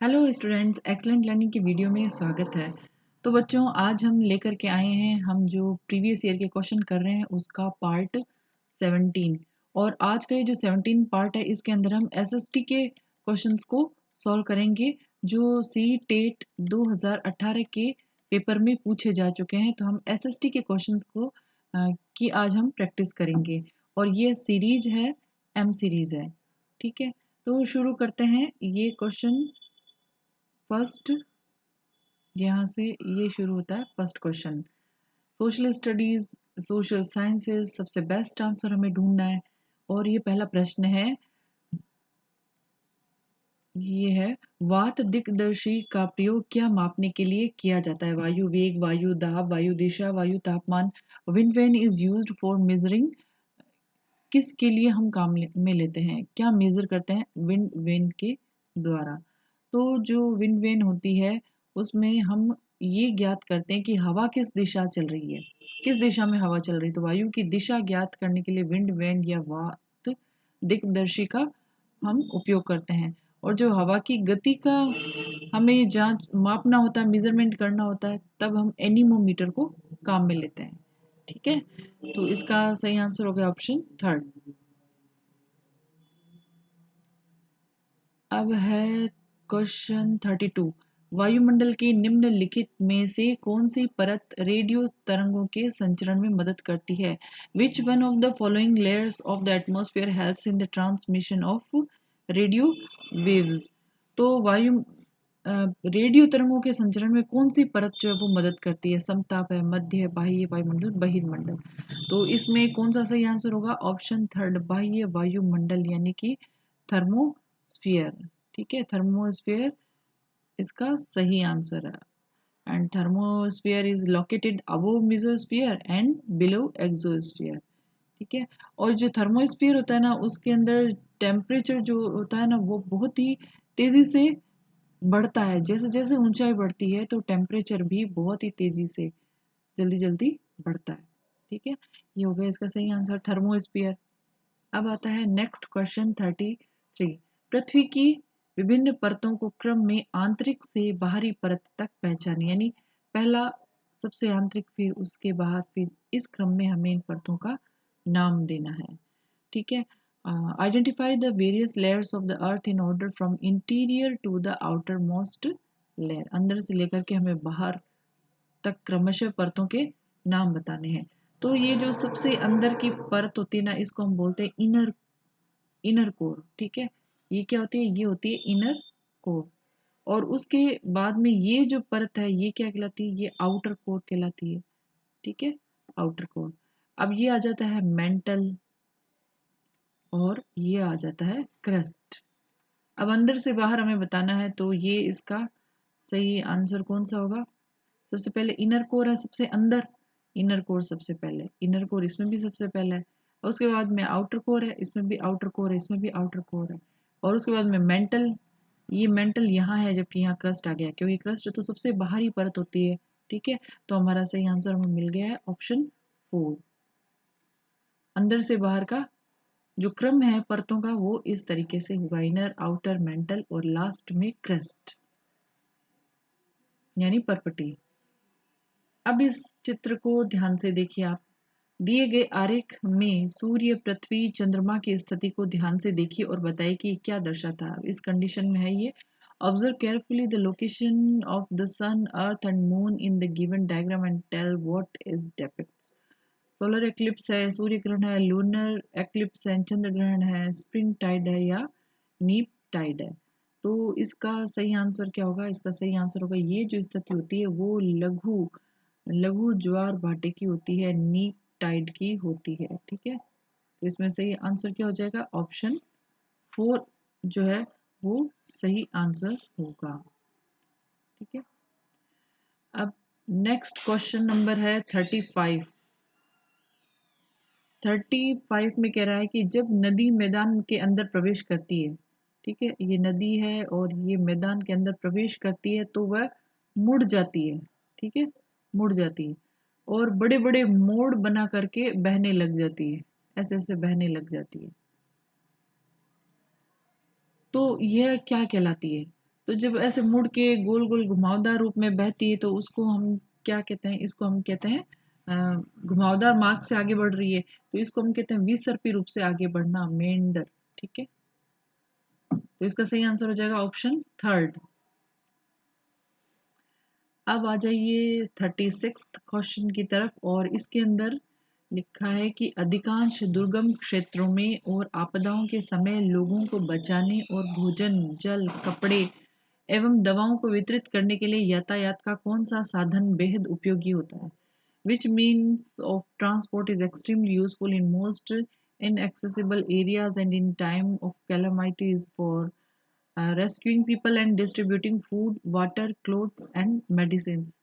Hello students, excellent learning की video में स्वागत है। तो बच्चों, आज हम लेकर के आए हैं, हम जो प्रीवियस ईयर के क्वेश्चन कर रहे हैं उसका पार्ट 17। और आज का ये जो 17 पार्ट है इसके अंदर हम एसएसटी के क्वेश्चंस को सॉल्व करेंगे जो सी टेट 2018 के पेपर में पूछे जा चुके हैं। तो हम एसएसटी के क्वेश्चंस को की आज हम प्रैक्टिस करेंगे और ये सीरीज है, एम सीरीज है। ठीक है, तो शुरू करते हैं। ये क्वेश्चन फर्स्ट, यहाँ से ये शुरू होता है first question. Social studies, social sciences, सबसे बेस्ट आंसर हमें ढूंढना है। और ये पहला प्रश्न है, ये है वात दिक्दर्शी का प्रयोग क्या मापने के लिए किया जाता है? वायु वेग, वायु दाब, वायु दिशा, वायु तापमान। Wind vane is used for measuring, किसके लिए हम काम में लेते हैं, क्या मेजर करते हैं विंड वेन के द्वारा? तो जो विंड वेन होती है उसमें हम ये ज्ञात करते हैं कि हवा किस दिशा चल रही है, किस दिशा में हवा चल रही है। तो वायु की दिशा ज्ञात करने के लिए विंड वेन या वात दिक्दर्शी का हम उपयोग करते हैं। और जो हवा की गति का हमें जांच मापना होता है, मेजरमेंट करना होता है, तब हम एनीमोमीटर को काम में लेते हैं। ठीक है, तो इसका सही आंसर हो गया ऑप्शन थर्ड। अब है क्वेश्चन 32। वायुमंडल की निम्नलिखित में से कौन सी परत रेडियो तरंगों के संचरण में मदद करती है? Which one of the following layers of the atmosphere helps in the transmission of radio waves? तो रेडियो तरंगों के संचरण में कौन सी परत जो है वो मदद करती है? समताप है, मध्य है, बाह्य वायुमंडल, बहिर्मंडल। तो इसमें कौन सा सही आंसर होगा? ऑप्शन थर्ड, बाह्य वायुमंडल यानी कि थर्मोस्फियर। ठीक है, थर्मोस्फियर इसका सही आंसर है। And thermosphere is located above mesosphere and below exosphere. ठीक है, और जो थर्मोस्फियर होता है ना उसके अंदर टेम्परेचर जो होता है ना वो बहुत ही तेजी से बढ़ता है। जैसे जैसे ऊंचाई बढ़ती है तो टेम्परेचर भी बहुत ही तेजी से जल्दी जल्दी बढ़ता है। ठीक है, ये हो गया इसका सही आंसर, थर्मोस्फियर। अब आता है नेक्स्ट क्वेश्चन 33। पृथ्वी की विभिन्न परतों को क्रम में आंतरिक से बाहरी परत तक पहचाने, यानी पहला सबसे आंतरिक, फिर उसके बाद, फिर इस क्रम में हमें इन परतों का नाम देना है। ठीक है, identify the various layers of the earth in order from interior to the outer most layer. अंदर से लेकर के हमें बाहर तक क्रमशः परतों के नाम बताने हैं। तो ये जो सबसे अंदर की परत होती है ना इसको हम बोलते हैं इनर कोर। ठीक है, ये क्या होती है? ये होती है इनर कोर। और उसके बाद में ये जो परत है ये क्या कहलाती है? ये आउटर कोर कहलाती है। ठीक है, आउटर कोर। अब ये आ जाता है मेंटल और ये आ जाता है क्रस्ट। अब अंदर से बाहर हमें बताना है तो ये इसका सही आंसर कौन सा होगा? सबसे पहले इनर कोर है सबसे अंदर, इनर कोर सबसे पहले, इनर कोर इसमें भी सबसे पहले है। और उसके बाद में आउटर कोर है, इसमें भी आउटर कोर है, इसमें भी आउटर कोर है। और उसके बाद में मेंटल, ये मेंटल यहाँ है जबकि यहाँ क्रस्ट आ गया, क्योंकि क्रस्ट तो सबसे बाहरी परत होती है। ठीक है, तो हमारा सही आंसर हमें मिल गया है ऑप्शन 4। अंदर से बाहर का जो क्रम है परतों का वो इस तरीके से होगा, इनर, आउटर, मेंटल और लास्ट में क्रस्ट यानी परपटी। अब इस चित्र को ध्यान से देखिए आप। दिए गए आरेख में सूर्य, पृथ्वी, चंद्रमा की स्थिति को ध्यान से देखिए और बताइए कि क्या दर्शाता है। इस कंडीशन में है ये, observe carefully the location of the sun, earth and moon in the given diagram and tell what is depicts. Solar eclipse है, सूर्य ग्रहण है, लूनर एक्लिप्स है, चंद्र ग्रहण है, स्प्रिंग टाइड है या नीप टाइड है। तो इसका सही आंसर क्या होगा? इसका सही आंसर होगा, ये जो स्थिति होती है वो लघु लघु ज्वार भाटे की होती है, नीप टाइड की होती है। ठीक है, तो इसमें सही आंसर क्या हो जाएगा? ऑप्शन 4 जो है वो सही आंसर होगा। ठीक है, अब नेक्स्ट क्वेश्चन नंबर है 35। 35 में कह रहा है कि जब नदी मैदान के अंदर प्रवेश करती है, ठीक है, ये नदी है और ये मैदान के अंदर प्रवेश करती है तो वह मुड़ जाती है। ठीक है, मुड़ जाती है और बड़े बड़े मोड़ बना करके बहने लग जाती है, ऐसे ऐसे बहने लग जाती है। तो यह क्या कहलाती है? तो जब ऐसे मुड़ के गोल गोल घुमावदार रूप में बहती है तो उसको हम क्या कहते हैं, इसको हम कहते हैं घुमावदार मार्ग से आगे बढ़ रही है तो इसको हम कहते हैं विसर्पी रूप से आगे बढ़ना, मेंढर। ठीक है, तो इसका सही आंसर हो जाएगा ऑप्शन थर्ड। अब आ जाइए 36th क्वेश्चन की तरफ, और इसके अंदर लिखा है कि अधिकांश दुर्गम क्षेत्रों में और आपदाओं के समय लोगों को बचाने और भोजन, जल, कपड़े एवं दवाओं को वितरित करने के लिए यातायात का कौन सा साधन बेहद उपयोगी होता है? Which means of transport is extremely useful in most inaccessible areas and in time of calamities for rescuing people and distributing food, water, clothes and medicines.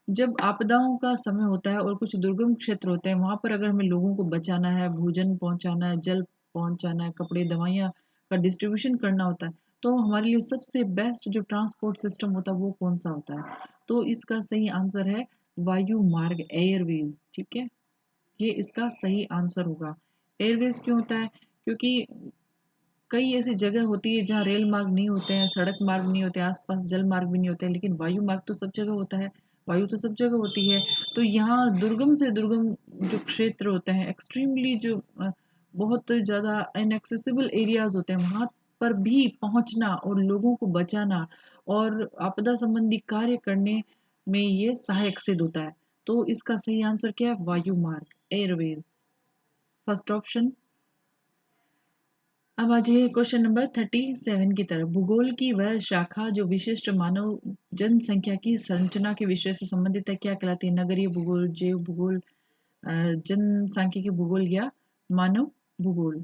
जब आपदाओं का समय होता है और कुछ दुर्गम क्षेत्र होते हैं, वहाँ पर अगर हमें लोगों को बचाना है, भोजन पहुँचाना है, जल पहुँचाना है, कपड़े, दवाइयाँ का डिस्ट्रीब्यूशन करना होता है, तो हमारे लिए सबसे बेस्ट जो ट्रांसपोर्ट सिस्टम होता है वो कौन सा होता है? तो इसका सही आंसर है वायु मार्ग, एयरवेज। ठीक है, ये इसका सही आंसर होगा। एयरवेज क्यों होता है? क्योंकि कई ऐसी जगह होती है जहाँ रेल मार्ग नहीं होते हैं, सड़क मार्ग नहीं होते, आसपास जल मार्ग भी नहीं होते हैं, लेकिन वायु मार्ग तो सब जगह होता है, वायु तो सब जगह होती है। तो यहाँ दुर्गम से दुर्गम जो क्षेत्र होते हैं, एक्सट्रीमली जो बहुत ज़्यादा इनएक्सेसिबल एरियाज होते हैं, वहाँ पर भी पहुँचना और लोगों को बचाना और आपदा संबंधी कार्य करने में ये सहायक सिद्ध होता है। तो इसका सही आंसर क्या है? वायु मार्ग, एयरवेज, फर्स्ट ऑप्शन। अब आ जाइए क्वेश्चन नंबर 37 की तरफ। भूगोल की वह शाखा जो विशिष्ट मानव जनसंख्या की संरचना के विषय से संबंधित है, क्या कहलाती है? नगरीय भूगोल, जैव भूगोल, जनसांख्यिकी भूगोल या मानव भूगोल?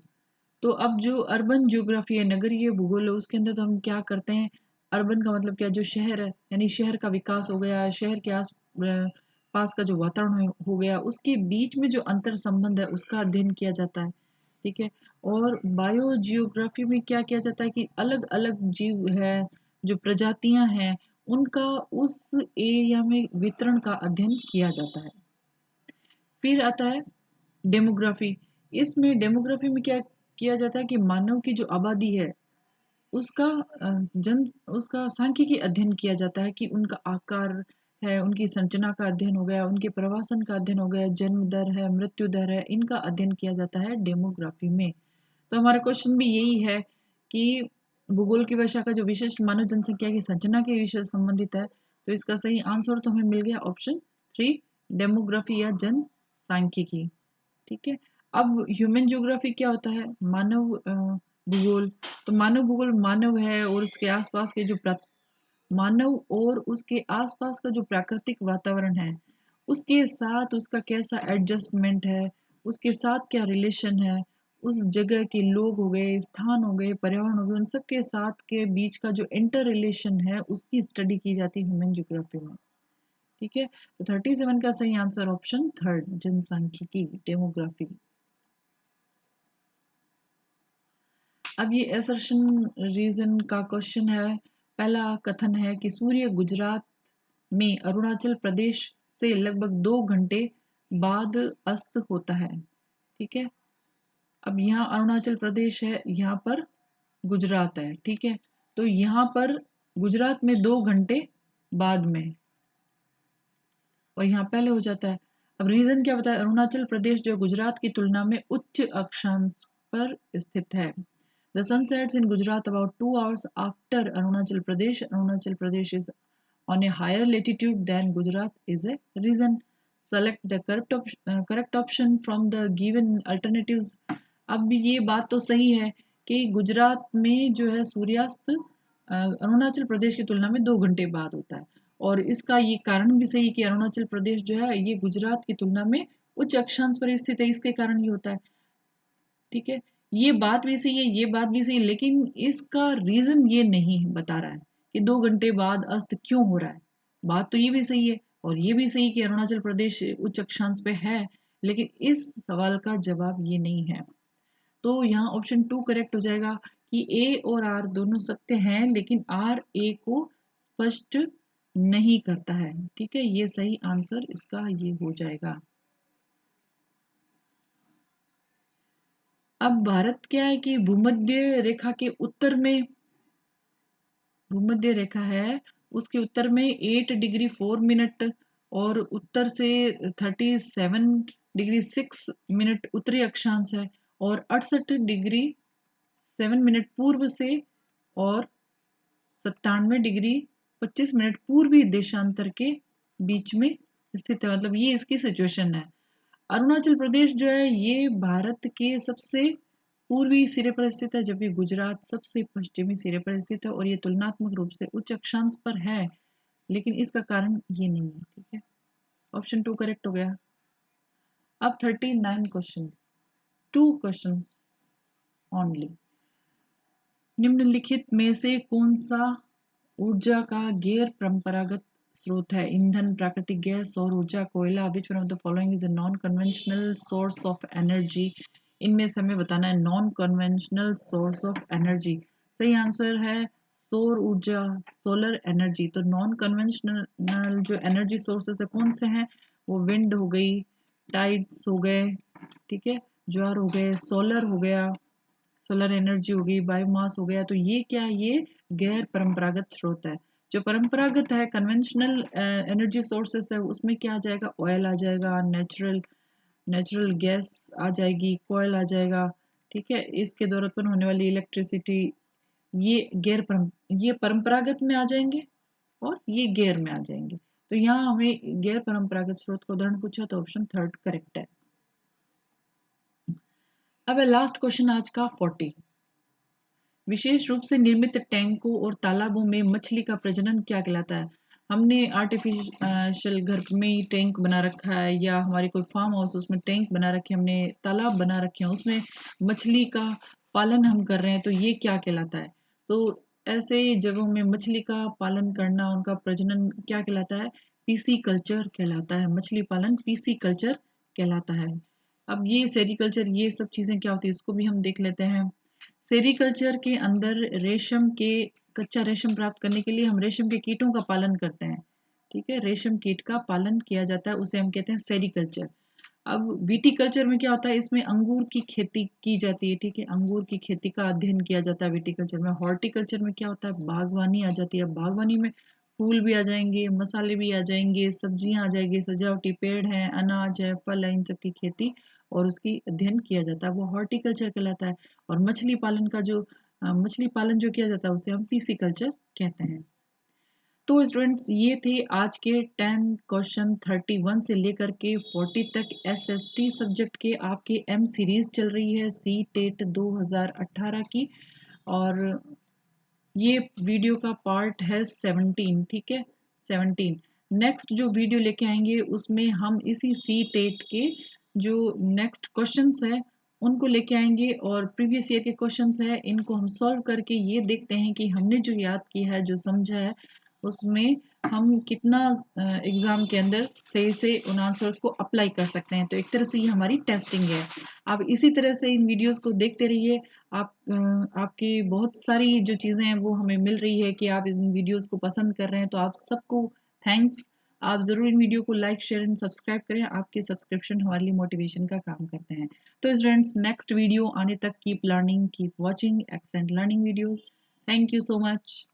तो अब जो अर्बन ज्योग्राफी है, नगरीय भूगोल है, उसके अंदर तो हम क्या करते हैं, अर्बन का मतलब क्या, जो शहर है, यानी शहर का विकास हो गया, शहर के आस पास का जो वातावरण हो गया, उसके बीच में जो अंतर संबंध है उसका अध्ययन किया जाता है। ठीक है, और बायो जियोग्राफी में क्या किया जाता है कि अलग अलग जीव है, जो प्रजातियां हैं, उनका उस एरिया में वितरण का अध्ययन किया जाता है। फिर आता है डेमोग्राफी। इसमें डेमोग्राफी में क्या किया जाता है कि मानव की जो आबादी है उसका जन उसका सांख्यिकी अध्ययन किया जाता है कि उनका आकार है, उनकी संरचना का अध्ययन हो गया, उनके प्रवासन का अध्ययन हो गया, जन्म दर है, मृत्यु दर है, इनका अध्ययन किया जाता है डेमोग्राफी में। तो हमारा क्वेश्चन भी यही है कि भूगोल की भाषा का जो विशिष्ट मानव जनसंख्या की संरचना के विषय से संबंधित है, तो इसका सही आंसर तो हमें मिल गया ऑप्शन 3, डेमोग्राफी या जनसांख्यिकी। ठीक है, अब ह्यूमन ज्योग्राफी क्या होता है? मानव भूगोल। तो मानव भूगोल मानव है और उसके आसपास के जो मानव और उसके आसपास का जो प्राकृतिक वातावरण है उसके साथ उसका कैसा एडजस्टमेंट है, उसके साथ क्या रिलेशन है, उस जगह के लोग हो गए, स्थान हो गए, पर्यावरण हो गए, उन सब के साथ के बीच का जो इंटर रिलेशन है उसकी स्टडी की जाती है ह्यूमन ज्योग्राफी में। ठीक है, तो 37 का सही आंसर ऑप्शन थर्ड, जनसांख्यिकी, डेमोग्राफी। अब ये असर्शन रीजन का क्वेश्चन है। पहला कथन है कि सूर्य गुजरात में अरुणाचल प्रदेश से लगभग 2 घंटे बाद अस्त होता है। ठीक है, अब यहाँ अरुणाचल प्रदेश है, यहाँ पर गुजरात है। ठीक है, तो यहाँ पर गुजरात में 2 घंटे बाद में और यहाँ पहले हो जाता है। अब रीजन क्या बताया? अरुणाचल प्रदेश जो गुजरात की तुलना में उच्च अक्षांश पर स्थित है। The sun sets in Gujarat about 2 hours after Arunachal Pradesh. Arunachal Pradesh is on a higher latitude than Gujarat is a reason. Select the correct option from the given alternatives. अब ये बात तो सही है कि गुजरात में जो है सूर्यास्त अरुणाचल प्रदेश की तुलना में 2 घंटे बाद होता है, और इसका ये कारण भी सही है कि अरुणाचल प्रदेश जो है ये गुजरात की तुलना में उच्च अक्षांश पर स्थित है, इसके कारण ये होता है। ठीक है, ये बात भी सही है, ये बात भी सही है, लेकिन इसका रीजन ये नहीं बता रहा है कि 2 घंटे बाद अस्त क्यों हो रहा है। बात तो ये भी सही है और ये भी सही कि अरुणाचल प्रदेश उच्च अक्षांश पे है, लेकिन इस सवाल का जवाब ये नहीं है। तो यहाँ ऑप्शन 2 करेक्ट हो जाएगा कि ए और आर दोनों सत्य हैं, लेकिन आर ए को स्पष्ट नहीं करता है। ठीक है, ये सही आंसर इसका ये हो जाएगा। अब भारत क्या है कि भूमध्य रेखा के उत्तर में भूमध्य रेखा है उसके उत्तर में 8 डिग्री 4 मिनट और उत्तर से 37 डिग्री 6 मिनट उत्तरी अक्षांश है और 68 डिग्री 7 मिनट पूर्व से और 97 डिग्री 25 मिनट पूर्वी देशांतर के बीच में स्थित है। मतलब ये इसकी सिचुएशन है। अरुणाचल प्रदेश जो है ये भारत के सबसे पूर्वी सिरे पर स्थित है, जबकि गुजरात सबसे पश्चिमी सिरे पर स्थित है और ये तुलनात्मक रूप से उच्च अक्षांश पर है, लेकिन इसका कारण ये नहीं है। ठीक है, ऑप्शन 2 करेक्ट हो गया। अब 39 क्वेश्चन, 2 क्वेश्चन ओनली। निम्नलिखित में से कौन सा ऊर्जा का गैर परंपरागत स्रोत है? ईंधन, प्राकृतिक गैस, सौर ऊर्जा, कोयला। Which one of the following is a non conventional source of energy? इनमें से हमें बताना है non conventional source of energy. सही आंसर है सौर ऊर्जा, सोलर एनर्जी। तो नॉन कन्वेंशनल जो एनर्जी सोर्सेस है कौन से हैं? वो विंड हो गई, टाइड्स हो गए, ठीक है, ज्वार हो गए, सोलर हो गया, सोलर एनर्जी हो गई, बायोमास हो गया। तो ये क्या है? ये गैर परंपरागत स्रोत है। जो परंपरागत है कन्वेंशनल एनर्जी सोर्सेस है उसमें क्या आ जाएगा? ऑयल आ जाएगा, नेचुरल नेचुरल गैस आ जाएगी, कोयल आ जाएगा, ठीक है, इसके द्वारा उत्पन्न होने वाली इलेक्ट्रिसिटी। ये परंपरागत में आ जाएंगे और ये गैर में आ जाएंगे। तो यहाँ हमें गैर परंपरागत स्रोत का उदाहरण पूछा तो ऑप्शन 3 करेक्ट है। अब है लास्ट क्वेश्चन आज का 40। विशेष रूप से निर्मित टैंकों और तालाबों में मछली का प्रजनन क्या कहलाता है? हमने आर्टिफिशियल घर में ही टैंक बना रखा है या हमारी कोई फार्म हाउस उसमें टैंक बना रखे, हमने तालाब बना रखे हैं, उसमें मछली का पालन हम कर रहे हैं, तो ये क्या कहलाता है? तो ऐसे जगहों में मछली का पालन करना, उनका प्रजनन क्या कहलाता है? पीसी कल्चर कहलाता है। मछली पालन पीसी कल्चर कहलाता है। अब ये सेरिकल्चर, ये सब चीज़ें क्या होती है इसको भी हम देख लेते हैं। सेरीकल्चर के अंदर रेशम के कच्चा रेशम प्राप्त करने के लिए हम रेशम के कीटों का पालन करते हैं, ठीक है, रेशम कीट का पालन किया जाता है, उसे हम कहते हैं सेरीकल्चर। अब विटीकल्चर में क्या होता है? इसमें अंगूर की खेती की जाती है, ठीक है, अंगूर की खेती का अध्ययन किया जाता है विटीकल्चर में। हॉर्टिकल्चर में क्या होता है? बागवानी आ जाती है। बागवानी में फूल भी आ जाएंगे, मसाले भी आ जाएंगे, सब्जियां आ जाएंगी, सजावटी पेड़ हैं, अनाज है, फल है, इन सब की खेती और उसकी अध्ययन किया जाता है, वो हॉर्टिकल्चर कहलाता है। और मछली पालन का जो मछली पालन जो किया जाता है उसे हम पीसीकल्चर कहते हैं। तो स्टूडेंट्स ये थे आज के 10 क्वेश्चन 31 से लेकर के 40 तक एसएसटी सब्जेक्ट के। आपके एम सीरीज चल रही है सी टेट 2018 की और ये वीडियो का पार्ट है 17, ठीक है, 17। नेक्स्ट जो वीडियो लेके आएंगे उसमें हम इसी सी टेट के जो नेक्स्ट क्वेश्चंस है उनको लेके आएंगे और प्रीवियस ईयर के क्वेश्चंस है इनको हम सॉल्व करके ये देखते हैं कि हमने जो याद किया है, जो समझा है, उसमें हम कितना एग्जाम के अंदर सही से उन आंसर्स को अप्लाई कर सकते हैं। तो एक तरह से ये हमारी टेस्टिंग है। आप इसी तरह से इन वीडियोस को देखते रहिए। आपकी बहुत सारी जो चीज़ें हैं वो हमें मिल रही है कि आप इन वीडियोस को पसंद कर रहे हैं, तो आप सबको थैंक्स। आप ज़रूर इन वीडियो को लाइक शेयर एंड सब्सक्राइब करें। आपके सब्सक्रिप्शन हमारे लिए मोटिवेशन का काम करते हैं। तो स्टूडेंट्स नेक्स्ट वीडियो आने तक keep learning, keep watching excellent learning videos. Thank you so much.